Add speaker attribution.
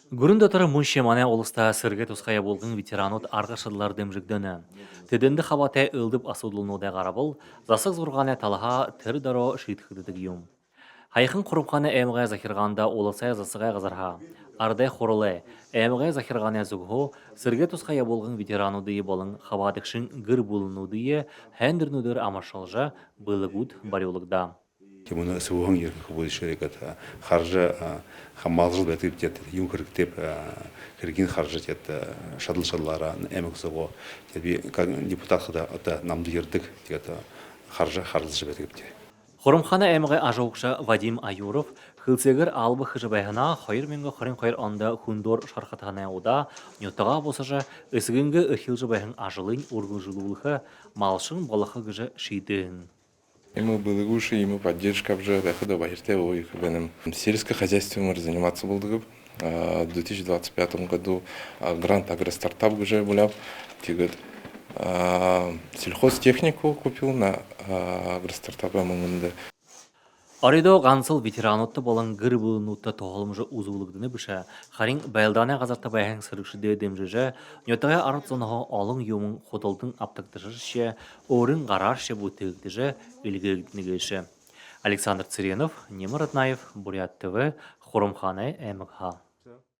Speaker 1: Гүрэн дотор мөн шимане улыста сырге тусқая болғын ветеранут арғашыдылар демжігдені. Теденді хабатай ылдып асудылынудай қарабыл, засық зұрғаны талаға тір даро шийтхыдыдық юм. Хайқын құрымқаны әмғай захирғанда олысай засығай ғазарға. Ардай хорылы, әмғай захирғаны зүгхо, сырге тусқая болғын ветеранудыйы болын хабадықшын гір болынудыйы хәндірнудыр амашалжа бұлығуд барюлығда.
Speaker 2: Кемуна сывухан еркін бойшерекат харжа хаммалжыл бәтіп дед юнкіріктеп кірген харжа дед шадыл-шадылара әмік зығы депутат қыда намды ердік дед харжа харжылжы бәтіп дед.
Speaker 1: Хорымхана әмғай ажауқша Вадим Аюров хылсегір албы хыжыбайғына хайыр менгі қырын қайыр анда хундор шарқатағына ода нютаға босажа өсігінгі үхілжі байғын ажылын ургылжылуылығы малшын балақы гыжы шейдің.
Speaker 3: Ему было лучше, ему поддержка уже, дохода бахиртева, и сельское хозяйство мы заниматься был. В 2025 году грант агростартап уже был. Сельхозтехнику купил на агростартапа мыңында.
Speaker 1: Аридо ғансыл ветеранутты болын гір бұлынутты тоғылымжы ұзулығдыны бүші, қарин бәлданы ғазарта байхың сырықшыды демжіжі, нөтіғай арыт сонаға алың юмын қотылдың аптықтышышы, орын ғараршы бұтығдыжы үлгігдінігіші. Александр Циренов, Немар Атнаев, Бурят ТВ, Хорымханы әмікха.